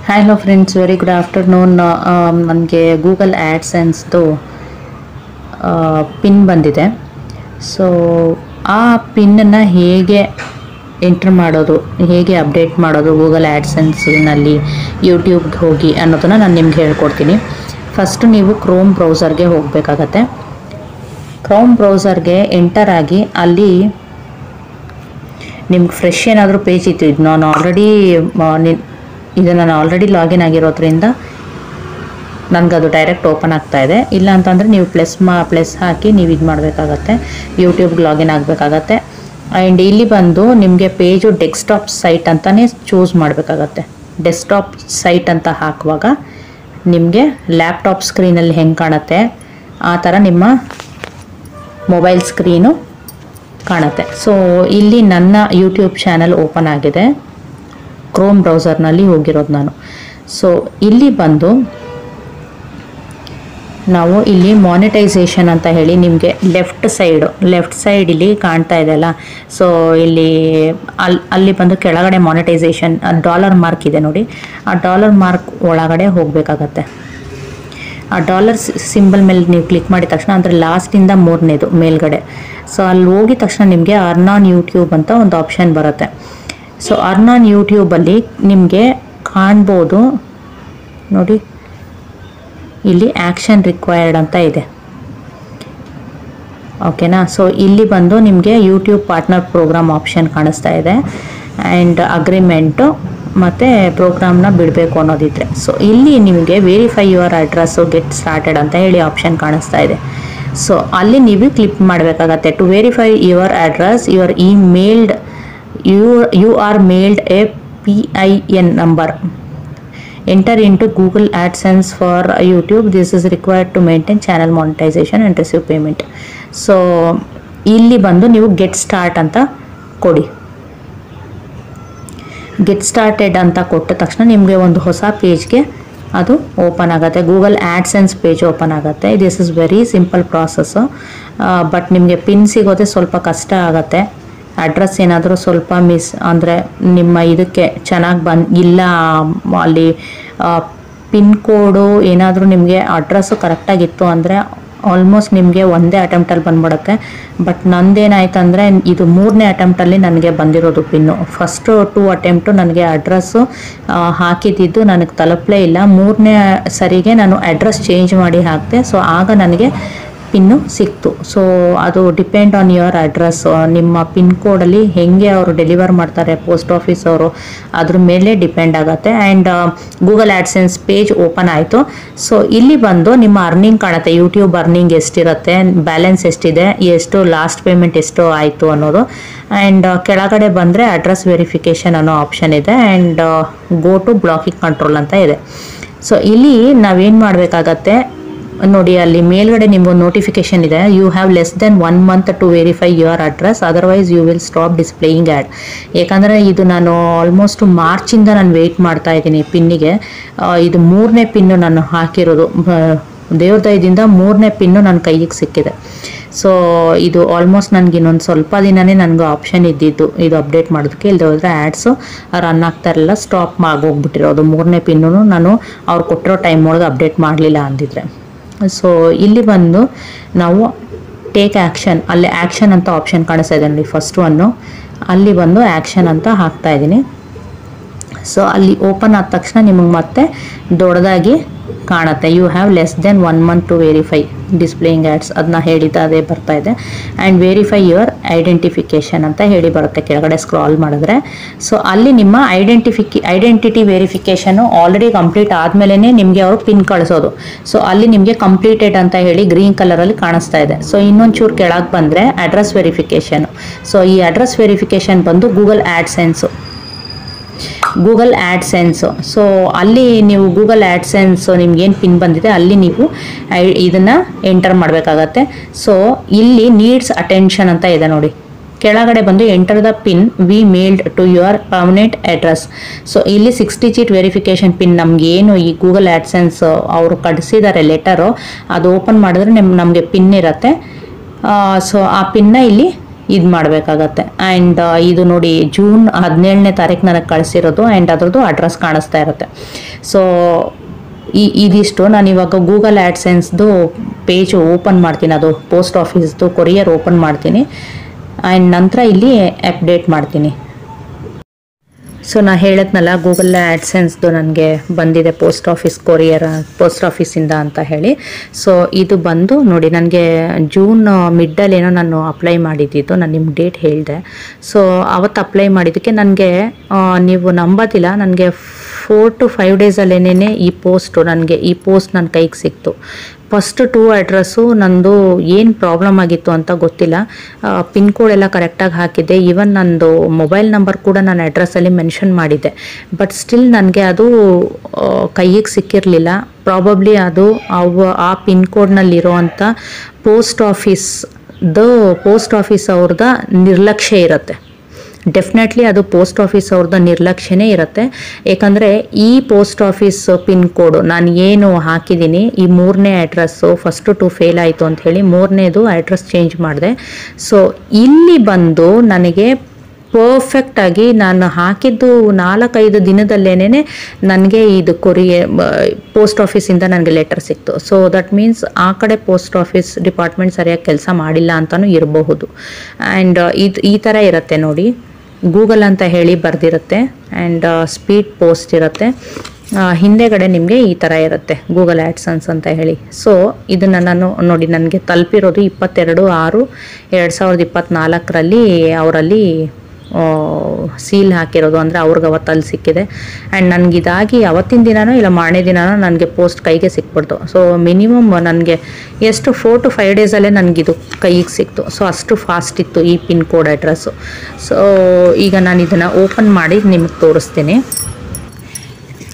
Hello friends, very good afternoon. ನನಗೆ Google ಆ್ಯಡ್ಸೆನ್ಸ್ದು pin ಬಂದಿದೆ. So ಆ ಪಿನ್ನನ್ನು ಹೇಗೆ ಎಂಟ್ರ್ ಮಾಡೋದು, ಹೇಗೆ ಅಪ್ಡೇಟ್ ಮಾಡೋದು ಗೂಗಲ್ ಆ್ಯಡ್ಸೆನ್ಸ್ನಲ್ಲಿ ಯೂಟ್ಯೂಬ್ಗೆ ಹೋಗಿ ಅನ್ನೋದನ್ನು ನಾನು ನಿಮ್ಗೆ ಹೇಳ್ಕೊಡ್ತೀನಿ. ಫಸ್ಟು ನೀವು ಕ್ರೋಮ್ ಬ್ರೌಸರ್ಗೆ ಹೋಗಬೇಕಾಗತ್ತೆ. ಕ್ರೋಮ್ ಬ್ರೌಸರ್ಗೆ ಎಂಟರ್ ಆಗಿ ಅಲ್ಲಿ ನಿಮ್ಗೆ ಫ್ರೆಶ್ ಏನಾದರೂ ಪೇಜ್ ಇತ್ತು, ಇದು ನಾನು ಆಲ್ರೆಡಿ ಲಾಗಿನ್ ಆಗಿರೋದ್ರಿಂದ ನನಗದು ಡೈರೆಕ್ಟ್ ಓಪನ್ ಆಗ್ತಾ ಇದೆ. ಇಲ್ಲ ಅಂತಂದರೆ ನೀವು ಪ್ಲಸ್ ಹಾಕಿ ನೀವು ಇದು ಮಾಡಬೇಕಾಗತ್ತೆ, ಯೂಟ್ಯೂಬ್ಗೆ ಲಾಗಿನ್ ಆಗಬೇಕಾಗತ್ತೆ. ಆ್ಯಂಡ್ ಇಲ್ಲಿ ಬಂದು ನಿಮಗೆ ಪೇಜು ಡೆಸ್ಕ್ಟಾಪ್ ಸೈಟ್ ಅಂತಲೇ ಚೂಸ್ ಮಾಡಬೇಕಾಗತ್ತೆ. ಡೆಸ್ಕ್ಟಾಪ್ ಸೈಟ್ ಅಂತ ಹಾಕುವಾಗ ನಿಮಗೆ ಲ್ಯಾಪ್ಟಾಪ್ ಸ್ಕ್ರೀನಲ್ಲಿ ಹೆಂಗೆ ಕಾಣುತ್ತೆ ಆ ಥರ ನಿಮ್ಮ ಮೊಬೈಲ್ ಸ್ಕ್ರೀನು ಕಾಣುತ್ತೆ. ಸೊ ಇಲ್ಲಿ ನನ್ನ ಯೂಟ್ಯೂಬ್ ಚಾನಲ್ ಓಪನ್ ಆಗಿದೆ, ಕ್ರೋಮ್ ಬ್ರೌಸರ್ನಲ್ಲಿ ಹೋಗಿರೋದು ನಾನು. ಸೊ ಇಲ್ಲಿ ಬಂದು ನಾವು ಇಲ್ಲಿ ಮಾನಿಟೈಸೇಷನ್ ಅಂತ ಹೇಳಿ ನಿಮಗೆ ಲೆಫ್ಟ್ ಸೈಡ್ ಇಲ್ಲಿ ಕಾಣ್ತಾ ಇದೆಯಲ್ಲ. ಸೊ ಇಲ್ಲಿ ಅಲ್ಲಿ ಬಂದು ಕೆಳಗಡೆ ಮಾನಿಟೈಸೇಷನ್ ಡಾಲರ್ ಮಾರ್ಕ್ ಇದೆ ನೋಡಿ, ಆ ಡಾಲರ್ ಮಾರ್ಕ್ ಒಳಗಡೆ ಹೋಗಬೇಕಾಗತ್ತೆ. ಆ ಡಾಲರ್ ಸಿಂಬಲ್ ಮೇಲೆ ನೀವು ಕ್ಲಿಕ್ ಮಾಡಿದ ತಕ್ಷಣ, ಅಂದರೆ ಲಾಸ್ಟಿಂದ ಮೂರನೇದು ಮೇಲ್ಗಡೆ, ಸೊ ಅಲ್ಲಿ ಹೋಗಿದ ತಕ್ಷಣ ನಿಮಗೆ ಅರ್ನ್ ಆನ್ ಯೂಟ್ಯೂಬ್ ಅಂತ ಒಂದು ಆಪ್ಷನ್ ಬರುತ್ತೆ. ಸೊ ಅರ್ನ್ ಆನ್ ಯೂಟ್ಯೂಬಲ್ಲಿ ನಿಮಗೆ ಕಾಣ್ಬೋದು ನೋಡಿ, ಇಲ್ಲಿ ಆ್ಯಕ್ಷನ್ ರಿಕ್ವೈರ್ಡ್ ಅಂತ ಇದೆ, ಓಕೆನಾ. ಸೊ ಇಲ್ಲಿ ಬಂದು ನಿಮಗೆ ಯೂಟ್ಯೂಬ್ ಪಾರ್ಟ್ನರ್ ಪ್ರೋಗ್ರಾಮ್ ಆಪ್ಷನ್ ಕಾಣಿಸ್ತಾ ಇದೆ, ಆ್ಯಂಡ್ ಅಗ್ರಿಮೆಂಟು ಮತ್ತು ಪ್ರೋಗ್ರಾಮ್ನ ಬಿಡಬೇಕು ಅನ್ನೋದಿದ್ರೆ. ಸೊ ಇಲ್ಲಿ ನಿಮಗೆ verify your address get started ಅಂತ ಹೇಳಿ ಆಪ್ಷನ್ ಕಾಣಿಸ್ತಾ ಇದೆ. ಸೊ ಅಲ್ಲಿ ನೀವು ಕ್ಲಿಕ್ ಮಾಡಬೇಕಾಗತ್ತೆ. To verify your address your you are mailed a PIN number. Enter into Google AdSense for YouTube. This is required to maintain channel monetization and receive payment. So ಇಲ್ಲಿ ಬಂದು ನೀವು get start ಅಂತ ಕೊಡಿ. Get started ಅಂತ ಕೊಟ್ಟ ತಕ್ಷಣ ನಿಮಗೆ ಒಂದು ಹೊಸ ಪೇಜ್ಗೆ ಅದು ಓಪನ್ ಆಗುತ್ತೆ, ಗೂಗಲ್ ಆ್ಯಡ್ಸೆನ್ಸ್ ಪೇಜ್ ಓಪನ್ ಆಗುತ್ತೆ. This is very simple process, but ನಿಮಗೆ ಪಿನ್ ಸಿಗೋದೇ ಸ್ವಲ್ಪ ಕಷ್ಟ ಆಗುತ್ತೆ. ಅಡ್ರೆಸ್ ಏನಾದರೂ ಸ್ವಲ್ಪ ಅಂದರೆ ನಿಮ್ಮ ಇದಕ್ಕೆ ಚೆನ್ನಾಗಿ ಇಲ್ಲ, ಅಲ್ಲಿ ಪಿನ್ ಕೋಡು ಏನಾದರೂ ನಿಮಗೆ ಅಡ್ರೆಸ್ಸು ಕರೆಕ್ಟಾಗಿತ್ತು ಅಂದರೆ ಆಲ್ಮೋಸ್ಟ್ ನಿಮಗೆ ಒಂದೇ ಅಟೆಂಪ್ಟಲ್ಲಿ ಬಂದ್ಬಿಡುತ್ತೆ. ಬಟ್ ನಂದೇನಾಯ್ತು ಅಂದರೆ ಇದು 3ನೇ ಅಟೆಂಪ್ಟಲ್ಲಿ ನನಗೆ ಬಂದಿರೋದು ಪಿನ್ನು. ಫಸ್ಟು 2 ಅಟೆಂಪ್ಟು ನನಗೆ ಅಡ್ರೆಸ್ಸು ಹಾಕಿದ್ದು ನನಗೆ ತಲುಪಲೇ ಇಲ್ಲ. 3ನೇ ಸರಿಗೆ ನಾನು ಅಡ್ರೆಸ್ ಚೇಂಜ್ ಮಾಡಿ ಹಾಕಿದೆ. ಸೊ ಆಗ ನನಗೆ ಪಿನ್ನು ಸಿಕ್ತು. ಸೊ ಅದು ಡಿಪೆಂಡ್ ಆನ್ ಯುವರ್ ಅಡ್ರೆಸ್, ನಿಮ್ಮ ಪಿನ್ ಕೋಡಲ್ಲಿ ಹೇಗೆ ಅವರು ಡೆಲಿವರ್ ಮಾಡ್ತಾರೆ ಪೋಸ್ಟ್ ಆಫೀಸ್ ಅವರು, ಅದ್ರ ಮೇಲೆ ಡಿಪೆಂಡ್ ಆಗುತ್ತೆ. And Google AdSense page open ಆಯಿತು. ಸೊ ಇಲ್ಲಿ ಬಂದು ನಿಮ್ಮ ಅರ್ನಿಂಗ್ ಕಾಣುತ್ತೆ, ಯೂಟ್ಯೂಬ್ ಅರ್ನಿಂಗ್ ಎಷ್ಟಿರುತ್ತೆ, ಬ್ಯಾಲೆನ್ಸ್ ಎಷ್ಟಿದೆ, ಎಷ್ಟು ಲಾಸ್ಟ್ ಪೇಮೆಂಟ್ ಎಷ್ಟು ಆಯಿತು ಅನ್ನೋದು. ಆ್ಯಂಡ್ ಕೆಳಗಡೆ ಬಂದರೆ ಅಡ್ರೆಸ್ ವೆರಿಫಿಕೇಷನ್ ಅನ್ನೋ ಆಪ್ಷನ್ ಇದೆ, and go to blocking control ಅಂತ ಇದೆ. ಸೊ ಇಲ್ಲಿ ನಾವೇನು ಮಾಡಬೇಕಾಗತ್ತೆ ನೋಡಿ, ಅಲ್ಲಿ ಮೇಲ್ಗಡೆ ನಿಮ್ಗೊಂದು ನೋಟಿಫಿಕೇಶನ್ ಇದೆ, you have less than 1 month to verify your address, otherwise you will stop displaying ad. ಯಾಕಂದರೆ ಇದು ನಾನು ಆಲ್ಮೋಸ್ಟ್ ಮಾರ್ಚಿಂದ ನಾನು ವೆಯ್ಟ್ ಮಾಡ್ತಾ ಇದ್ದೀನಿ ಪಿನ್ನಿಗೆ. ಇದು 3ನೇ ಪಿನ್ನು ನಾನು ಹಾಕಿರೋದು, ದೇವ್ರ ದಯದಿಂದ 3ನೇ ಪಿನ್ನು ನನ್ನ ಕೈಗೆ ಸಿಕ್ಕಿದೆ. ಸೊ ಇದು ಆಲ್ಮೋಸ್ಟ್ ನನಗೆ ಇನ್ನೊಂದು ಸ್ವಲ್ಪ ದಿನವೇ ನನಗೆ ಆಪ್ಷನ್ ಇದ್ದಿದ್ದು ಇದು ಅಪ್ಡೇಟ್ ಮಾಡೋದಕ್ಕೆ. ಇಲ್ಲದೆ ಹೋದರೆ ಆ್ಯಡ್ಸು ರನ್ ಆಗ್ತಾ ಇರಲಿಲ್ಲ, ಸ್ಟಾಪ್ ಆಗೋಗ್ಬಿಟ್ಟಿರೋದು. 3ನೇ ಪಿನ್ನು ನಾನು ಅವ್ರು ಕೊಟ್ಟಿರೋ ಟೈಮ್ ಒಳಗೆ ಅಪ್ಡೇಟ್ ಮಾಡಲಿಲ್ಲ ಅಂದಿದ್ರೆ. ಸೊ ಇಲ್ಲಿ ಬಂದು ನಾವು ಟೇಕ್ ಆ್ಯಕ್ಷನ್, ಅಲ್ಲಿ ಆ್ಯಕ್ಷನ್ ಅಂತ ಆಪ್ಷನ್ ಕಾಣಿಸ್ತಾ ಇದೆ ನೋಡಿ, ಫಸ್ಟ್ ಒನ್ನು, ಅಲ್ಲಿ ಬಂದು ಆ್ಯಕ್ಷನ್ ಅಂತ ಹಾಕ್ತಾ ಇದ್ದೀನಿ. ಸೊ ಅಲ್ಲಿ ಓಪನ್ ಆದ ತಕ್ಷಣ ನಿಮಗೆ ಮತ್ತೆ ದೊಡ್ಡದಾಗಿ ಕಾಣುತ್ತೆ, you have less than 1 month to verify displaying ads, ಅದನ್ನ ಹೇಳಿದ್ದು ಅದೇ ಬರ್ತಾ ಇದೆ. ಆ್ಯಂಡ್ ವೆರಿಫೈ ಯುವರ್ ಐಡೆಂಟಿಫಿಕೇಷನ್ ಅಂತ ಹೇಳಿ ಬರುತ್ತೆ ಕೆಳಗಡೆ ಸ್ಕ್ರಾಲ್ ಮಾಡಿದ್ರೆ. ಸೊ ಅಲ್ಲಿ ನಿಮ್ಮ ಐಡೆಂಟಿಟಿ ವೆರಿಫಿಕೇಷನು ಆಲ್ರೆಡಿ ಕಂಪ್ಲೀಟ್ ಆದಮೇಲೆ ನಿಮಗೆ ಅವರು ಪಿನ್ ಕಳಿಸೋದು. ಸೊ ಅಲ್ಲಿ ನಿಮಗೆ ಕಂಪ್ಲೀಟೆಡ್ ಅಂತ ಹೇಳಿ ಗ್ರೀನ್ ಕಲರಲ್ಲಿ ಕಾಣಿಸ್ತಾ ಇದೆ. ಸೊ ಇನ್ನೊಂಚೂರು ಕೆಳಗೆ ಬಂದರೆ ಅಡ್ರೆಸ್ ವೆರಿಫಿಕೇಷನು. ಸೊ ಈ ಅಡ್ರೆಸ್ ವೆರಿಫಿಕೇಷನ್ ಬಂದು ಗೂಗಲ್ ಆ್ಯಡ್ಸೆನ್ಸು. ಸೊ ಅಲ್ಲಿ ನೀವು ಗೂಗಲ್ ಆ್ಯಡ್ಸೆನ್ಸ್ ನಿಮ್ಗೇನು ಪಿನ್ ಬಂದಿದೆ ಅಲ್ಲಿ ನೀವು ಇದನ್ನು ಎಂಟರ್ ಮಾಡಬೇಕಾಗತ್ತೆ. ಸೊ ಇಲ್ಲಿ ನೀಡ್ಸ್ ಅಟೆನ್ಷನ್ ಅಂತ ಇದೆ ನೋಡಿ, ಕೆಳಗಡೆ ಬಂದು enter the pin we mailed to your permanent address. So ಇಲ್ಲಿ 6 digit ವೆರಿಫಿಕೇಷನ್ ಪಿನ್ ನಮಗೇನು ಈ ಗೂಗಲ್ ಆ್ಯಡ್ಸೆನ್ಸ್ ಅವರು ಕಳಿಸಿದ್ದಾರೆ ಲೆಟರು, ಅದು ಓಪನ್ ಮಾಡಿದ್ರೆ ನಮಗೆ ಪಿನ್ ಇರುತ್ತೆ. ಸೊ ಆ ಪಿನ್ನ ಇಲ್ಲಿ ಇದು ಮಾಡಬೇಕಾಗತ್ತೆ. ಆ್ಯಂಡ್ ಇದು ನೋಡಿ ಜೂನ್ 17ನೇ ತಾರೀಕು ನನಗೆ ಕಳಿಸಿರೋದು. ಆ್ಯಂಡ್ ಅದರದ್ದು ಅಡ್ರೆಸ್ ಕಾಣಿಸ್ತಾ ಇರುತ್ತೆ. ಸೊ ಇದಿಷ್ಟು ನಾನು ಇವಾಗ ಗೂಗಲ್ ಆ್ಯಡ್ಸೆನ್ಸ್ದು ಪೇಜ್ ಓಪನ್ ಮಾಡ್ತೀನಿ, ಅದು ಪೋಸ್ಟ್ ಆಫೀಸ್ದು ಕೊರಿಯರ್ ಓಪನ್ ಮಾಡ್ತೀನಿ. ಆ್ಯಂಡ್ ನಂತರ ಇಲ್ಲಿ ಅಪ್ಡೇಟ್ ಮಾಡ್ತೀನಿ. ಸೊ ನಾನು ಹೇಳಿದ್ನಲ್ಲ ಗೂಗಲ್ ಆ್ಯಡ್ಸೆನ್ಸ್ದು ನನಗೆ ಬಂದಿದೆ ಪೋಸ್ಟ್ ಆಫೀಸಿಂದ ಅಂತ ಹೇಳಿ. ಸೊ ಇದು ಬಂದು ನೋಡಿ ನನಗೆ ಜೂನ್ ಮಿಡ್ಡಲ್ಲೇನೋ ನಾನು ಅಪ್ಲೈ ಮಾಡಿದ್ದಿದ್ದು, ನಾನು ನಿಮ್ಗೆ ಡೇಟ್ ಹೇಳಿದೆ. ಸೊ ಅವತ್ತು ಅಪ್ಲೈ ಮಾಡಿದ್ದಕ್ಕೆ ನನಗೆ ನೀವು ನಂಬೋದಿಲ್ಲ, ನನಗೆ 4 to 5 ಡೇಸಲ್ಲೇನೇ ಈ ಪೋಸ್ಟ್ ನನ್ನ ಕೈಗೆ ಸಿಕ್ತು. ಫಸ್ಟ್ 2 ಅಡ್ರೆಸ್ಸು ನಂದು ಏನು ಪ್ರಾಬ್ಲಮ್ ಆಗಿತ್ತು ಅಂತ ಗೊತ್ತಿಲ್ಲ. ಪಿನ್ ಕೋಡ್ ಎಲ್ಲ ಕರೆಕ್ಟಾಗಿ ಹಾಕಿದ್ದೆ. ಈವನ್ ನಂದು ಮೊಬೈಲ್ ನಂಬರ್ ಕೂಡ ನಾನು ಅಡ್ರೆಸ್ಸಲ್ಲಿ ಮೆನ್ಷನ್ ಮಾಡಿದ್ದೆ. ಬಟ್ ಸ್ಟಿಲ್ ನನಗೆ ಅದು ಕೈಗೆ ಸಿಕ್ಕಿರಲಿಲ್ಲ. ಪ್ರಾಬಬ್ಲಿ ಅದು ಆ ಪಿನ್ ಕೋಡ್ನಲ್ಲಿರೋವಂಥ ಪೋಸ್ಟ್ ಆಫೀಸ್ ಅವ್ರದ ನಿರ್ಲಕ್ಷ್ಯ ಇರುತ್ತೆ. ಡೆಫಿನೆಟ್ಲಿ ಅದು ಪೋಸ್ಟ್ ಆಫೀಸ್ ಅವ್ರದ್ದು ನಿರ್ಲಕ್ಷ್ಯನೇ ಇರುತ್ತೆ. ಏಕೆಂದರೆ ಈ ಪೋಸ್ಟ್ ಆಫೀಸ್ ಪಿನ್ ಕೋಡು ನಾನು ಏನು ಹಾಕಿದ್ದೀನಿ, ಈ 3ನೇ ಅಡ್ರೆಸ್ಸು ಫಸ್ಟು 2 ಫೇಲ್ ಆಯಿತು ಅಂತ ಹೇಳಿ 3ನೇದು ಅಡ್ರೆಸ್ ಚೇಂಜ್ ಮಾಡಿದೆ. ಸೊ ಇಲ್ಲಿ ಬಂದು ನನಗೆ ಪರ್ಫೆಕ್ಟಾಗಿ ನಾನು ಹಾಕಿದ್ದು 4-5 ದಿನದಲ್ಲೇನೆ ನನಗೆ ಇದು ಪೋಸ್ಟ್ ಆಫೀಸಿಂದ ನನಗೆ ಲೆಟರ್ ಸಿಕ್ತು. ಸೊ ದಟ್ ಮೀನ್ಸ್ ಆ ಕಡೆ ಪೋಸ್ಟ್ ಆಫೀಸ್ ಡಿಪಾರ್ಟ್ಮೆಂಟ್ ಸರಿಯಾಗಿ ಕೆಲಸ ಮಾಡಿಲ್ಲ ಅಂತಲೂ ಇರಬಹುದು. ಆ್ಯಂಡ್ ಈ ಥರ ಇರುತ್ತೆ ನೋಡಿ, ಗೂಗಲ್ ಅಂತ ಹೇಳಿ ಬರೆದಿರುತ್ತೆ. ಆ್ಯಂಡ್ ಸ್ಪೀಡ್ ಪೋಸ್ಟ್ ಇರುತ್ತೆ. ಹಿಂದೆಗಡೆ ನಿಮಗೆ ಈ ಥರ ಇರುತ್ತೆ ಗೂಗಲ್ ಆ್ಯಡ್ಸೆನ್ಸ್ ಅಂತ ಹೇಳಿ. ಸೊ ಇದನ್ನು ನಾನು ನೋಡಿ ನನಗೆ ತಲುಪಿರೋದು 22/6/2024 ಅವರಲ್ಲಿ ಸೀಲ್ ಹಾಕಿರೋದು, ಅಂದರೆ ಅವ್ರಿಗೆ ಅವತ್ತಲ್ಲಿ ಸಿಕ್ಕಿದೆ. ಆ್ಯಂಡ್ ನನಗಿದಾಗಿ ಅವತ್ತಿನ ದಿನನೋ ಇಲ್ಲ ಮಾರನೇ ದಿನನೋ ನನಗೆ ಪೋಸ್ಟ್ ಕೈಗೆ ಸಿಕ್ಬಿಡ್ತು. ಸೊ ಮಿನಿಮಮ್ ನನಗೆ ಎಷ್ಟು 4 to 5 ಡೇಸಲ್ಲೇ ನನಗಿದು ಕೈಗೆ ಸಿಕ್ತು. ಸೊ ಅಷ್ಟು ಫಾಸ್ಟ್ ಇತ್ತು ಈ ಪಿನ್ ಕೋಡ್ ಅಡ್ರೆಸ್ಸು. ಸೊ ಈಗ ನಾನು ಇದನ್ನು ಓಪನ್ ಮಾಡಿ ನಿಮಗೆ ತೋರಿಸ್ತೀನಿ.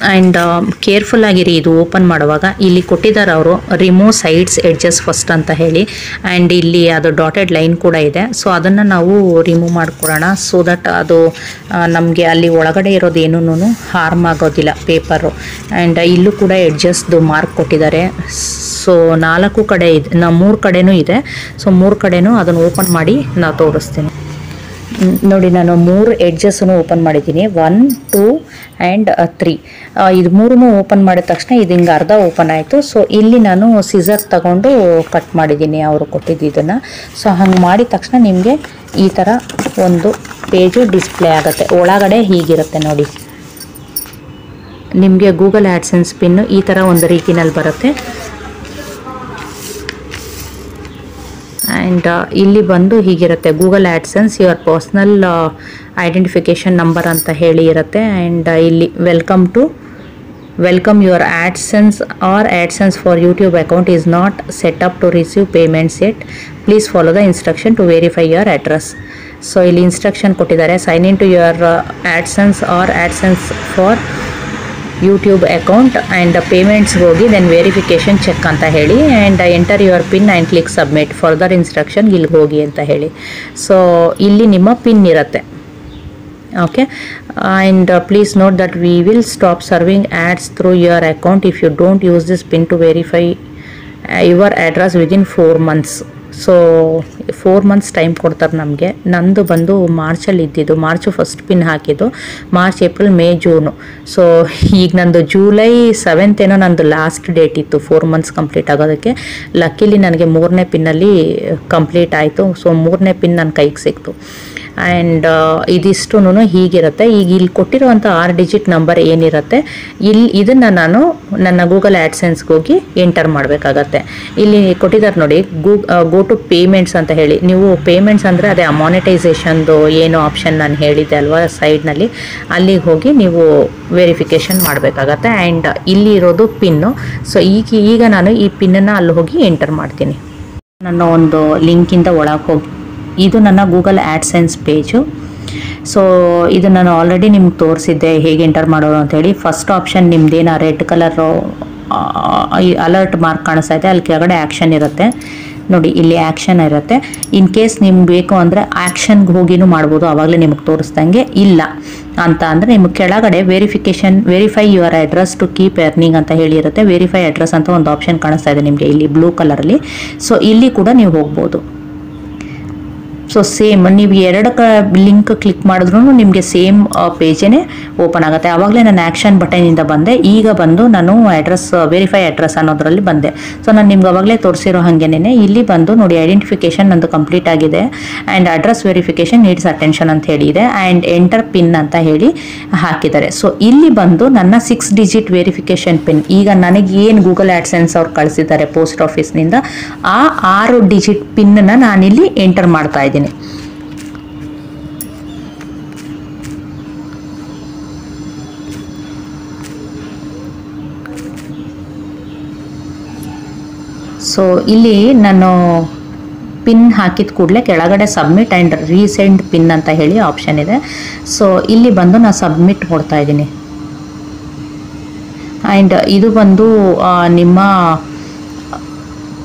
ಆ್ಯಂಡ್ ಕೇರ್ಫುಲ್ ಆಗಿರಿ ಇದು ಓಪನ್ ಮಾಡುವಾಗ. ಇಲ್ಲಿ ಕೊಟ್ಟಿದ್ದಾರೆ ಅವರು ರಿಮೂವ್ ಸೈಡ್ಸ್ ಎಡ್ಜಸ್ ಫಸ್ಟ್ ಅಂತ ಹೇಳಿ. ಆ್ಯಂಡ್ ಇಲ್ಲಿ ಅದು ಡಾಟೆಡ್ ಲೈನ್ ಕೂಡ ಇದೆ. ಸೊ ಅದನ್ನು ನಾವು ರಿಮೂವ್ ಮಾಡಿಕೊಡೋಣ, ಸೊ ದಟ್ ಅದು ನಮಗೆ ಅಲ್ಲಿ ಒಳಗಡೆ ಇರೋದು ಏನೂ ಹಾರ್ಮ್ ಆಗೋದಿಲ್ಲ ಪೇಪರು. ಆ್ಯಂಡ್ ಇಲ್ಲೂ ಕೂಡ ಎಡ್ಜಸ್ದು ಮಾರ್ಕ್ ಕೊಟ್ಟಿದ್ದಾರೆ. ಸೊ 4 ಕಡೆ ಇದೆ, 3 ಕಡೆನೂ ಇದೆ. ಸೊ 3 ಕಡೆನೂ ಅದನ್ನು ಓಪನ್ ಮಾಡಿ ನಾನು ತೋರಿಸ್ತೀನಿ. ನೋಡಿ ನಾನು 3 ಎಡ್ಜಸ್ಸನ್ನು ಓಪನ್ ಮಾಡಿದ್ದೀನಿ, 1, 2 ಆ್ಯಂಡ್ 3. ಇದು 3 ಓಪನ್ ಮಾಡಿದ ತಕ್ಷಣ ಇದು ಹಿಂಗೆ ಅರ್ಧ ಓಪನ್ ಆಯಿತು. ಸೊ ಇಲ್ಲಿ ನಾನು ಸಿಸರ್ ತಗೊಂಡು ಕಟ್ ಮಾಡಿದ್ದೀನಿ ಅವರು ಕೊಟ್ಟಿದ್ದು ಇದನ್ನು. ಸೊ ಹಂಗೆ ಮಾಡಿದ ತಕ್ಷಣ ನಿಮಗೆ ಈ ಥರ ಒಂದು ಪೇಜು ಡಿಸ್ಪ್ಲೇ ಆಗುತ್ತೆ. ಒಳಗಡೆ ಹೀಗಿರುತ್ತೆ ನೋಡಿ, ನಿಮಗೆ ಗೂಗಲ್ ಆ್ಯಡ್ಸೆನ್ಸ್ ಪಿನ್ನು ಈ ಥರ ಒಂದು ರೀತಿನಲ್ಲಿ ಬರುತ್ತೆ. ಆ್ಯಂಡ್ ಇಲ್ಲಿ ಬಂದು ಹೀಗಿರುತ್ತೆ, Google AdSense your personal identification number ಅಂತ ಹೇಳಿ ಇರುತ್ತೆ. ಆ್ಯಂಡ್ ಇಲ್ಲಿ welcome your AdSense or AdSense for YouTube account is not set up to receive payments yet, please follow the instruction to verify your address. So ಇಲ್ಲಿ instruction ಕೊಟ್ಟಿದ್ದಾರೆ, sign in to your AdSense or AdSense for YouTube account and ಪೇಮೆಂಟ್ಸ್ಗೆ ಹೋಗಿ then verification check ಅಂತ ಹೇಳಿ. And enter your pin and click submit, further instruction ಇಲ್ಲಿಗೆ ಹೋಗಿ ಅಂತ ಹೇಳಿ. ಸೊ ಇಲ್ಲಿ ನಿಮ್ಮ ಪಿನ್ ಇರುತ್ತೆ. Okay, and please note that we will stop serving ads through your account if you don't use this pin to verify your address within 4 months. So 4 months time ಕೊಡ್ತಾರೆ ನಮಗೆ. ನಂದು ಬಂದು ಮಾರ್ಚಲ್ಲಿ ಇದ್ದಿದ್ದು, ಮಾರ್ಚು ಫಸ್ಟ್ ಪಿನ್ ಹಾಕಿದ್ದು, March, April, May, June. So ಈಗ ನಂದು July 7th ಏನೋ ನಂದು ಲಾಸ್ಟ್ ಡೇಟ್ ಇತ್ತು 4 months ಕಂಪ್ಲೀಟ್ ಆಗೋದಕ್ಕೆ. ಲಕ್ಕಿಲಿ ನನಗೆ 3ನೇ ಪಿನ್ನಲ್ಲಿ ಕಂಪ್ಲೀಟ್ ಆಯಿತು. ಸೊ 3ನೇ ಪಿನ್ ನನ್ನ ಕೈಗೆ ಸಿಕ್ತು. ಆ್ಯಂಡ್ ಇದಿಷ್ಟು ಹೀಗಿರುತ್ತೆ. ಈಗ ಇಲ್ಲಿ ಕೊಟ್ಟಿರುವಂಥ 6 digit ನಂಬರ್ ಏನಿರುತ್ತೆ, ಇದನ್ನು ನಾನು ನನ್ನ ಗೂಗಲ್ ಆ್ಯಡ್ಸೆನ್ಸ್ಗೆ ಹೋಗಿ ಎಂಟರ್ ಮಾಡಬೇಕಾಗತ್ತೆ. ಇಲ್ಲಿ ಕೊಟ್ಟಿದ್ದಾರೆ ನೋಡಿ, ಗೋ ಟು ಪೇಮೆಂಟ್ಸ್ ಅಂತ ಹೇಳಿ. ನೀವು ಪೇಮೆಂಟ್ಸ್ ಅಂದರೆ ಅದೇ ಮಾನಿಟೈಸೇಷನ್ದು ಏನು ಆಪ್ಷನ್ ನಾನು ಹೇಳಿದ್ದೆ ಅಲ್ವಾ ಸೈಡ್ನಲ್ಲಿ, ಅಲ್ಲಿಗೆ ಹೋಗಿ ನೀವು ವೆರಿಫಿಕೇಷನ್ ಮಾಡಬೇಕಾಗತ್ತೆ. ಆ್ಯಂಡ್ ಇಲ್ಲಿ ಇರೋದು ಪಿನ್ನು. ಸೊ ಈಗ ನಾನು ಈ ಪಿನ್ನನ್ನು ಅಲ್ಲಿ ಹೋಗಿ ಎಂಟರ್ ಮಾಡ್ತೀನಿ. ನನ್ನ ಒಂದು ಲಿಂಕಿಂದ ಒಳಗೆ ಹೋಗಿ, ಇದು ನನ್ನ ಗೂಗಲ್ ಆ್ಯಡ್ಸೆನ್ಸ್ ಪೇಜು. ಸೊ ಇದು ನಾನು ಆಲ್ರೆಡಿ ನಿಮ್ಗೆ ತೋರಿಸಿದ್ದೆ ಹೇಗೆ ಎಂಟರ್ ಮಾಡೋದು ಅಂಥೇಳಿ. ಫಸ್ಟ್ ಆಪ್ಷನ್ ನಿಮ್ದೇನು ರೆಡ್ ಕಲರು ಅಲರ್ಟ್ ಮಾರ್ಕ್ ಕಾಣಿಸ್ತಾ ಇದೆ, ಅಲ್ಲಿ ಕೆಳಗಡೆ ಆ್ಯಕ್ಷನ್ ಇರುತ್ತೆ ನೋಡಿ, ಇಲ್ಲಿ ಆ್ಯಕ್ಷನ್ ಇರುತ್ತೆ. ಇನ್ ಕೇಸ್ ನಿಮ್ಗೆ ಬೇಕು ಅಂದರೆ ಆ್ಯಕ್ಷನ್ಗೆ ಹೋಗಿನೂ ಮಾಡ್ಬೋದು, ಆವಾಗಲೇ ನಿಮಗೆ ತೋರಿಸ್ದಂಗೆ. ಇಲ್ಲ ಅಂತ ಅಂದರೆ ನಿಮಗೆ ಕೆಳಗಡೆ verify your address to keep earning ಅಂತ ಹೇಳಿರುತ್ತೆ. ವೆರಿಫೈ ಅಡ್ರೆಸ್ ಅಂತ ಒಂದು ಆಪ್ಷನ್ ಕಾಣಿಸ್ತಾ ಇದೆ ನಿಮಗೆ ಇಲ್ಲಿ ಬ್ಲೂ ಕಲರಲ್ಲಿ. ಸೊ ಇಲ್ಲಿ ಕೂಡ ನೀವು ಹೋಗ್ಬೋದು. ಸೊ ಸೇಮ್ ನೀವು ಎರಡು ಲಿಂಕ್ ಕ್ಲಿಕ್ ಮಾಡಿದ್ರೂ ನಿಮಗೆ ಸೇಮ್ ಪೇಜೇ ಓಪನ್ ಆಗುತ್ತೆ. ಆವಾಗಲೇ ನಾನು ಆ್ಯಕ್ಷನ್ ಬಟನಿಂದ ಬಂದೆ, ಈಗ ಬಂದು ನಾನು ಅಡ್ರೆಸ್ ವೆರಿಫೈ ಅಡ್ರೆಸ್ ಅನ್ನೋದರಲ್ಲಿ ಬಂದೆ. ಸೊ ನಾನು ನಿಮ್ಗೆ ಅವಾಗಲೇ ತೋರಿಸಿರೋ ಹಾಗೇನೆ ಇಲ್ಲಿ ಬಂದು ನೋಡಿ ಐಡೆಂಟಿಫಿಕೇಶನ್ ನಂದು ಕಂಪ್ಲೀಟ್ ಆಗಿದೆ and address verification needs attention ಅಂತ ಹೇಳಿ ಇದೆ ಆ್ಯಂಡ್ ಎಂಟರ್ ಪಿನ್ ಅಂತ ಹೇಳಿ ಹಾಕಿದ್ದಾರೆ. ಸೊ ಇಲ್ಲಿ ಬಂದು ನನ್ನ 6 ಡಿಜಿಟ್ ವೆರಿಫಿಕೇಶನ್ ಪಿನ್, ಈಗ ನನಗೆ ಏನು ಗೂಗಲ್ ಆ್ಯಡ್ಸೆನ್ಸ್ ಅವ್ರು ಕಳಿಸಿದ್ದಾರೆ ಪೋಸ್ಟ್ ಆಫೀಸ್ನಿಂದ ಆ 6 ಡಿಜಿಟ್ ಪಿನ್ನ ನಾನಿಲ್ಲಿ ಎಂಟರ್ ಮಾಡ್ತಾ ಇದ್ದೀನಿ. ಸೊ ಇಲ್ಲಿ ನಾನು ಪಿನ್ ಹಾಕಿದ ಕೂಡಲೇ ಕೆಳಗಡೆ ಸಬ್ಮಿಟ್ ಆ್ಯಂಡ್ ರೀಸೆಂಡ್ ಪಿನ್ ಅಂತ ಹೇಳಿ ಆಪ್ಷನ್ ಇದೆ. ಸೊ ಇಲ್ಲಿ ಬಂದು ನಾನು ಸಬ್ಮಿಟ್ ಕೊಡ್ತಾ ಇದ್ದೀನಿ ಆ್ಯಂಡ್ ಇದು ಬಂದು ನಿಮ್ಮ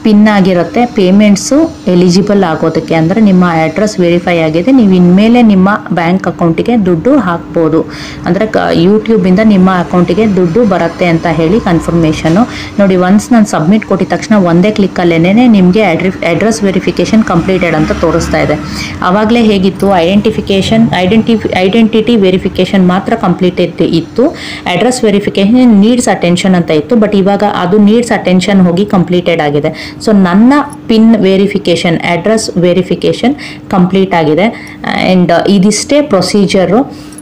ಪಿನ್ ಆಗಿರುತ್ತೆ. ಪೇಮೆಂಟ್ಸು ಎಲಿಜಿಬಲ್ ಆಗೋದಕ್ಕೆ, ಅಂದರೆ ನಿಮ್ಮ ಅಡ್ರೆಸ್ ವೆರಿಫೈ ಆಗಿದೆ, ನೀವು ಇನ್ಮೇಲೆ ನಿಮ್ಮ ಬ್ಯಾಂಕ್ ಅಕೌಂಟಿಗೆ ದುಡ್ಡು ಹಾಕ್ಬೋದು, ಅಂದರೆ ಯೂಟ್ಯೂಬಿಂದ ನಿಮ್ಮ ಅಕೌಂಟಿಗೆ ದುಡ್ಡು ಬರುತ್ತೆ ಅಂತ ಹೇಳಿ ಕನ್ಫರ್ಮೇಷನು. ನೋಡಿ ಒನ್ಸ್ ನಾನು ಸಬ್ಮಿಟ್ ಕೊಟ್ಟಿದ ತಕ್ಷಣ ಒಂದೇ ಕ್ಲಿಕ್ಕಲ್ಲೇ ನಿಮಗೆ ಅಡ್ರೆಸ್ ವೆರಿಫಿಕೇಷನ್ ಕಂಪ್ಲೀಟೆಡ್ ಅಂತ ತೋರಿಸ್ತಾ ಇದೆ. ಆವಾಗಲೇ ಹೇಗಿತ್ತು, ಐಡೆಂಟಿಟಿ ವೆರಿಫಿಕೇಷನ್ ಮಾತ್ರ ಕಂಪ್ಲೀಟೆಡ್ ಇತ್ತು, ಅಡ್ರೆಸ್ ವೆರಿಫಿಕೇಷನ್ ನೀಡ್ಸ್ ಅಟೆನ್ಷನ್ ಅಂತ ಇತ್ತು. ಬಟ್ ಇವಾಗ ಅದು ನೀಡ್ಸ್ ಅಟೆನ್ಷನ್ ಹೋಗಿ ಕಂಪ್ಲೀಟೆಡ್ ಆಗಿದೆ. ಸೊ ನನ್ನ pin verification, address verification complete ಆಗಿದೆ ಆ್ಯಂಡ್ ಇದಿಷ್ಟೇ ಪ್ರೊಸೀಜರು.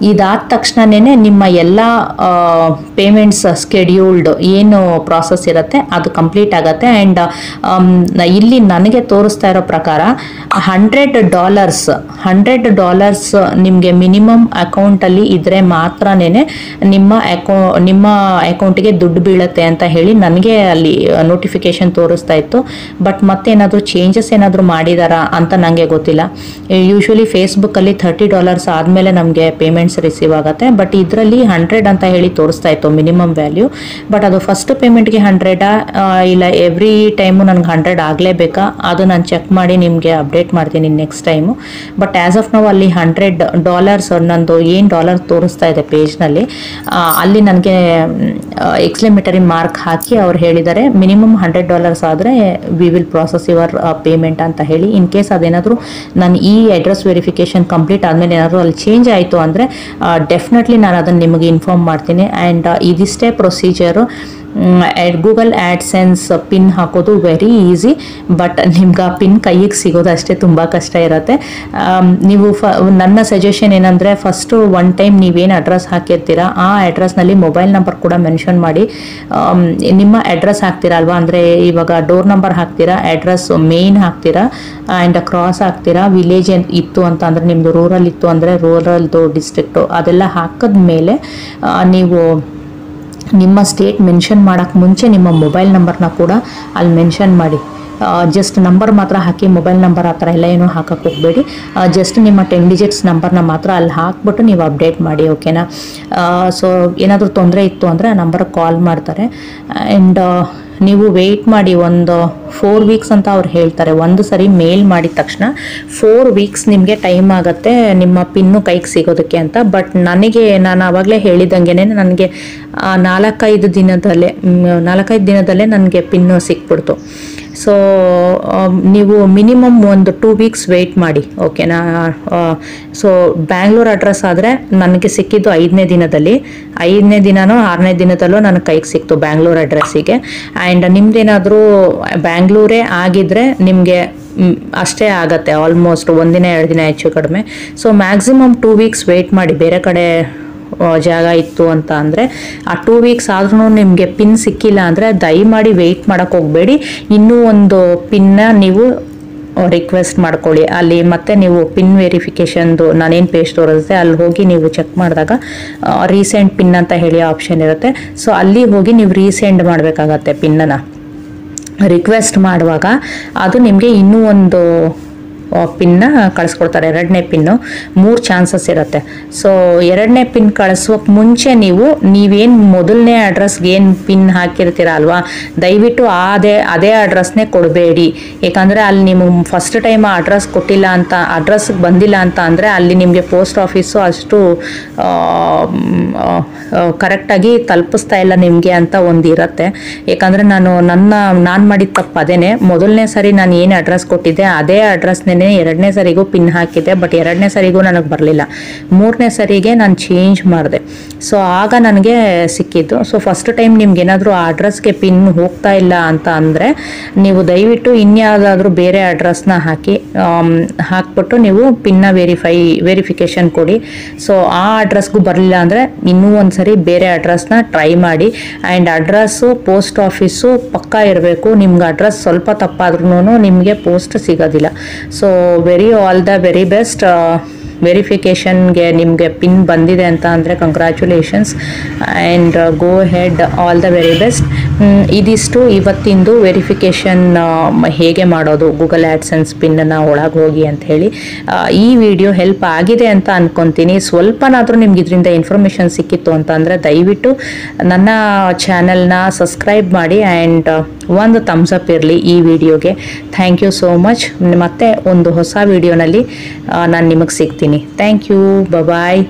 ಇದಾದ ತಕ್ಷಣವೇ ನಿಮ್ಮ ಎಲ್ಲ ಪೇಮೆಂಟ್ಸ್ ಸ್ಕೆಡ್ಯೂಲ್ಡ್ ಏನು ಪ್ರಾಸೆಸ್ ಇರುತ್ತೆ ಅದು ಕಂಪ್ಲೀಟ್ ಆಗುತ್ತೆ. ಆ್ಯಂಡ್ ಇಲ್ಲಿ ನನಗೆ ತೋರಿಸ್ತಾ ಇರೋ ಪ್ರಕಾರ $100 ನಿಮಗೆ ಮಿನಿಮಮ್ ಅಕೌಂಟಲ್ಲಿ ಇದ್ದರೆ ಮಾತ್ರನೇ ನಿಮ್ಮ ಅಕೌಂಟಿಗೆ ದುಡ್ಡು ಬೀಳುತ್ತೆ ಅಂತ ಹೇಳಿ ನನಗೆ ಅಲ್ಲಿ ನೋಟಿಫಿಕೇಶನ್ ತೋರಿಸ್ತಾ ಇತ್ತು. ಬಟ್ ಮತ್ತೇನಾದರೂ ಚೇಂಜಸ್ ಏನಾದರೂ ಮಾಡಿದಾರಾ ಅಂತ ನನಗೆ ಗೊತ್ತಿಲ್ಲ. ಯೂಶ್ವಲಿ ಫೇಸ್ಬುಕ್ಕಲ್ಲಿ $30 ಆದಮೇಲೆ ನಮಗೆ ಪೇಮೆಂಟ್ಸ್ ರಿಸೀವ್ ಆಗುತ್ತೆ. ಬಟ್ ಇದರಲ್ಲಿ 100 ಅಂತ ಹೇಳಿ ತೋರಿಸ್ತಾ ಇತ್ತು ಮಿನಿಮಮ್ ವ್ಯಾಲ್ಯೂ. ಬಟ್ ಅದು ಫಸ್ಟ್ ಪೇಮೆಂಟ್ಗೆ 100 ಇಲ್ಲ ಎವ್ರಿ ಟೈಮು ನನಗೆ 100 ಆಗಲೇಬೇಕಾ, ಅದು ನಾನು ಚೆಕ್ ಮಾಡಿ ನಿಮಗೆ ಅಪ್ಡೇಟ್ ಮಾಡ್ತೀನಿ next time. But as of ನಾವು ಅಲ್ಲಿ $100 ನಂದು ಏನು ಡಾಲರ್ ತೋರಿಸ್ತಾ ಇದೆ ಪೇಜ್ನಲ್ಲಿ, ಅಲ್ಲಿ ನನಗೆ ಎಕ್ಸ್ಕ್ಲಮೇಟರಿ ಮಾರ್ಕ್ ಹಾಕಿ ಅವ್ರು ಹೇಳಿದ್ದಾರೆ ಮಿನಿಮಮ್ $100 ಆದರೆ we will process your payment ಅಂತ ಹೇಳಿ. ಇನ್ ಕೇಸ್ ಅದೇನಾದರೂ ನಾನು ಈ ಅಡ್ರೆಸ್ ವೆರಿಫಿಕೇಷನ್ ಕಂಪ್ಲೀಟ್ ಆದಮೇಲೆ ಏನಾದರೂ ಅಲ್ಲಿ ಚೇಂಜ್ ಆಯಿತು ಅಂದರೆ ಡೆಫಿನೆಟ್ಲಿ ನಾನು ಅದನ್ನು ನಿಮಗೆ ಇನ್ಫಾರ್ಮ್ ಮಾಡ್ತೀನಿ. ಆ್ಯಂಡ್ ಇದಿಷ್ಟೇ ಪ್ರೊಸೀಜರು. ಗೂಗಲ್ ಆ್ಯಡ್ಸೆನ್ಸ್ ಪಿನ್ ಹಾಕೋದು ವೆರಿ ಈಸಿ, ಬಟ್ ನಿಮ್ಗೆ ಆ ಪಿನ್ ಕೈಗೆ ಸಿಗೋದು ಅಷ್ಟೇ ತುಂಬ ಕಷ್ಟ ಇರುತ್ತೆ. ನೀವು ನನ್ನ ಸಜೆಷನ್ ಏನಂದರೆ ಫಸ್ಟು ಒನ್ ಟೈಮ್ ನೀವೇನು ಅಡ್ರೆಸ್ ಹಾಕಿರ್ತೀರಾ ಆ ಅಡ್ರೆಸ್ನಲ್ಲಿ ಮೊಬೈಲ್ ನಂಬರ್ ಕೂಡ ಮೆನ್ಷನ್ ಮಾಡಿ. ನಿಮ್ಮ ಅಡ್ರೆಸ್ ಹಾಕ್ತೀರಾ ಅಲ್ವಾ, ಅಂದರೆ ಇವಾಗ ಡೋರ್ ನಂಬರ್ ಹಾಕ್ತೀರಾ, ಅಡ್ರೆಸ್ ಮೇನ್ ಹಾಕ್ತೀರಾ ಆ್ಯಂಡ್ ಕ್ರಾಸ್ ಹಾಕ್ತೀರಾ. ವಿಲೇಜ್ ಇತ್ತು ಅಂತ ಅಂದರೆ ನಿಮ್ಮದು ರೂರಲ್ ಇತ್ತು ಅಂದರೆ ರೂರಲ್ದು ಡಿಸ್ಟ್ರಿಕ್ಟು ಅದೆಲ್ಲ ಹಾಕಿದ್ಮೇಲೆ ನೀವು ನಿಮ್ಮ ಸ್ಟೇಟ್ ಮೆನ್ಷನ್ ಮಾಡೋಕ್ಕೆ ಮುಂಚೆ ನಿಮ್ಮ ಮೊಬೈಲ್ ನಂಬರ್ನ ಕೂಡ ಅಲ್ಲಿ ಮೆನ್ಷನ್ ಮಾಡಿ. ಜಸ್ಟ್ ನಂಬರ್ ಮಾತ್ರ ಹಾಕಿ, ಮೊಬೈಲ್ ನಂಬರ್ ಆ ಥರ ಎಲ್ಲ ಏನೂ ಹಾಕಕ್ಕೆ ಹೋಗಬೇಡಿ. ಜಸ್ಟ್ ನಿಮ್ಮ 10 ಡಿಜಿಟ್ಸ್ ನಂಬರ್ನ ಮಾತ್ರ ಅಲ್ಲಿ ಹಾಕ್ಬಿಟ್ಟು ನೀವು ಅಪ್ಡೇಟ್ ಮಾಡಿ, ಓಕೆನಾ. ಸೊ ಏನಾದರೂ ತೊಂದರೆ ಇತ್ತು ಅಂದರೆ ಆ ನಂಬರ್ಗೆ ಕಾಲ್ ಮಾಡ್ತಾರೆ. ಆ್ಯಂಡ್ ನೀವು ವೆಯ್ಟ್ ಮಾಡಿ, ಒಂದು 4 ವೀಕ್ಸ್ ಅಂತ ಅವ್ರು ಹೇಳ್ತಾರೆ. ಒಂದು ಸರಿ ಮೇಲ್ ಮಾಡಿದ ತಕ್ಷಣ 4 ವೀಕ್ಸ್ ನಿಮಗೆ ಟೈಮ್ ಆಗುತ್ತೆ ನಿಮ್ಮ ಪಿನ್ನು ಕೈಗೆ ಸಿಗೋದಕ್ಕೆ ಅಂತ. ಬಟ್ ನಾನು ಆವಾಗಲೇ ಹೇಳಿದಂಗೆ ನನಗೆ 4-5 ದಿನದಲ್ಲೇ ನನಗೆ ಪಿನ್ನು ಸಿಕ್ಬಿಡ್ತು. ಸೊ ನೀವು ಮಿನಿಮಮ್ ಒಂದು 2 ವೀಕ್ಸ್ ವೆಯ್ಟ್ ಮಾಡಿ, ಓಕೆನಾ. ಸೊ ಬ್ಯಾಂಗ್ಳೂರ್ ಅಡ್ರೆಸ್ ಆದರೆ ನನಗೆ ಸಿಕ್ಕಿದ್ದು 5ನೇ ದಿನದಲ್ಲಿ, 5ನೇ ದಿನನೋ 6ನೇ ದಿನದಲ್ಲೋ ನನಗೆ ಕೈಗೆ ಸಿಕ್ತು ಬ್ಯಾಂಗ್ಳೂರ್ ಅಡ್ರೆಸ್ಸಿಗೆ. ಆ್ಯಂಡ್ ನಿಮ್ದೇನಾದರೂ ಬ್ಯಾಂಗ್ಳೂರೇ ಆಗಿದ್ದರೆ ನಿಮಗೆ ಅಷ್ಟೇ ಆಗತ್ತೆ, ಆಲ್ಮೋಸ್ಟ್ 1 ದಿನ 2 ದಿನ ಹೆಚ್ಚು ಕಡಿಮೆ. ಸೊ ಮ್ಯಾಕ್ಸಿಮಮ್ 2 ವೀಕ್ಸ್ ವೆಯ್ಟ್ ಮಾಡಿ. ಬೇರೆ ಕಡೆ ಜಾಗ ಇತ್ತು ಅಂತ ಅಂದರೆ ಆ 2 ವೀಕ್ಸ್ ಆದ್ರೂ ನಿಮಗೆ ಪಿನ್ ಸಿಕ್ಕಿಲ್ಲ ಅಂದರೆ ದಯಮಾಡಿ ವೆಯ್ಟ್ ಮಾಡೋಕ್ಕೆ ಹೋಗಬೇಡಿ. ಇನ್ನೂ ಒಂದು ಪಿನ್ನ ನೀವು ರಿಕ್ವೆಸ್ಟ್ ಮಾಡ್ಕೊಳ್ಳಿ ಅಲ್ಲಿ. ಮತ್ತೆ ನೀವು ಪಿನ್ ವೆರಿಫಿಕೇಷನ್ದು ನಾನೇನು ಪೇಜ್ ತೋರಿಸುತ್ತೆ ಅಲ್ಲಿ ಹೋಗಿ ನೀವು ಚೆಕ್ ಮಾಡಿದಾಗ ರೀಸೆಂಟ್ ಪಿನ್ ಅಂತ ಹೇಳಿ ಆಪ್ಷನ್ ಇರುತ್ತೆ. ಸೊ ಅಲ್ಲಿ ಹೋಗಿ ನೀವು ರೀಸೆಂಡ್ ಮಾಡಬೇಕಾಗತ್ತೆ ಪಿನ್ನನ್ನು. ರಿಕ್ವೆಸ್ಟ್ ಮಾಡುವಾಗ ಅದು ನಿಮಗೆ ಇನ್ನೂ ಒಂದು ಪಿನ್ನ ಕಳಿಸ್ಕೊಡ್ತಾರೆ, 2ನೇ ಪಿನ್ನು. 3 ಚಾನ್ಸಸ್ ಇರುತ್ತೆ. ಸೊ 2ನೇ ಪಿನ್ ಕಳಿಸೋಕೆ ಮುಂಚೆ ನೀವೇನು ಮೊದಲನೇ ಅಡ್ರೆಸ್ಗೆ ಏನು ಪಿನ್ ಹಾಕಿರ್ತೀರ ಅಲ್ವಾ, ದಯವಿಟ್ಟು ಅದೇ ಅಡ್ರೆಸ್ನೇ ಕೊಡಬೇಡಿ. ಯಾಕಂದರೆ ಅಲ್ಲಿ ನೀವು ಫಸ್ಟ್ ಟೈಮ್ ಆ ಅಡ್ರೆಸ್ ಕೊಟ್ಟಿಲ್ಲ ಅಂತ, ಅಡ್ರೆಸ್ಗೆ ಬಂದಿಲ್ಲ ಅಂತ ಅಂದರೆ ಅಲ್ಲಿ ನಿಮಗೆ ಪೋಸ್ಟ್ ಆಫೀಸು ಅಷ್ಟು ಕರೆಕ್ಟಾಗಿ ತಲುಪಿಸ್ತಾ ಇಲ್ಲ ನಿಮಗೆ ಅಂತ ಒಂದು ಇರುತ್ತೆ. ಯಾಕಂದರೆ ನಾನು ಮಾಡಿದ ತಪ್ಪು ಅದೇನೆ. ಮೊದಲನೇ ಸರಿ ನಾನು ಏನು ಅಡ್ರೆಸ್ ಕೊಟ್ಟಿದ್ದೆ ಅದೇ ಅಡ್ರೆಸ್ನೇ ಹಾಕಿದ್ದೇನೆ, 2ನೇ ಸರಿಗೂ ಪಿನ್ ಹಾಕಿದ್ದೆ, ಬಟ್ 2ನೇ ಸರಿಗೂ ನನಗೆ ಬರಲಿಲ್ಲ. 3ನೇ ಸರಿಗೆ ನಾನು ಚೇಂಜ್ ಮಾಡಿದೆ. ಸೊ ಆಗ ನನಗೆ ಸಿಕ್ಕಿದ್ದು. ಸೊ ಫಸ್ಟ್ ಟೈಮ್ ನಿಮ್ಗೆ ಏನಾದರೂ ಆ ಅಡ್ರೆಸ್ಗೆ ಪಿನ್ ಹೋಗ್ತಾ ಇಲ್ಲ ಅಂತ ಅಂದರೆ ನೀವು ದಯವಿಟ್ಟು ಇನ್ಯಾವುದಾದ್ರೂ ಬೇರೆ ಅಡ್ರೆಸ್ನ ಹಾಕ್ಬಿಟ್ಟು ನೀವು ಪಿನ್ನ ವೆರಿಫಿಕೇಷನ್ ಕೊಡಿ. ಸೊ ಆ ಅಡ್ರೆಸ್ಗೂ ಬರಲಿಲ್ಲ ಅಂದರೆ ಇನ್ನೂ ಒಂದ್ಸರಿ ಬೇರೆ ಅಡ್ರೆಸ್ನ ಟ್ರೈ ಮಾಡಿ. ಆ್ಯಂಡ್ ಅಡ್ರೆಸ್ಸು ಪೋಸ್ಟ್ ಆಫೀಸು ಪಕ್ಕ ಇರಬೇಕು. ನಿಮ್ಗೆ ಅಡ್ರೆಸ್ ಸ್ವಲ್ಪ ತಪ್ಪಾದ್ರೂ ನಿಮಗೆ ಪೋಸ್ಟ್ ಸಿಗೋದಿಲ್ಲ. So all the very best. ವೆರಿಫಿಕೇಷನ್ಗೆ ನಿಮಗೆ ಪಿನ್ ಬಂದಿದೆ ಅಂತ ಅಂದರೆ congratulations and go ahead, all the very best. ಇದಿಷ್ಟು ಇವತ್ತಿಂದು ವೆರಿಫಿಕೇಷನ್ ಹೇಗೆ ಮಾಡೋದು ಗೂಗಲ್ ಆ್ಯಡ್ಸೆನ್ಸ್ ಪಿನ್ನನ್ನು ಒಳಗೆ ಹೋಗಿ ಅಂತ ಹೇಳಿ. ಈ ವಿಡಿಯೋ ಹೆಲ್ಪ್ ಆಗಿದೆ ಅಂತ ಅಂದ್ಕೊತೀನಿ. ಸ್ವಲ್ಪನಾದರೂ ನಿಮ್ಗೆ ಇದರಿಂದ ಇನ್ಫಾರ್ಮೇಷನ್ ಸಿಕ್ಕಿತ್ತು ಅಂತ ಅಂದರೆ ದಯವಿಟ್ಟು ನನ್ನ ಚಾನಲ್ನ ಸಬ್ಸ್ಕ್ರೈಬ್ ಮಾಡಿ ಆ್ಯಂಡ್ ಒಂದು ಥಮ್ಸ್ ಅಪ್ ಇರಲಿ ಈ ವಿಡಿಯೋಗೆ. Thank you so much. ಮತ್ತೆ ಒಂದು ಹೊಸ ವಿಡಿಯೋನಲ್ಲಿ ನಾನು ನಿಮಗೆ ಸಿಗ್ತೀನಿ. Thank you. ಬಾಯ್.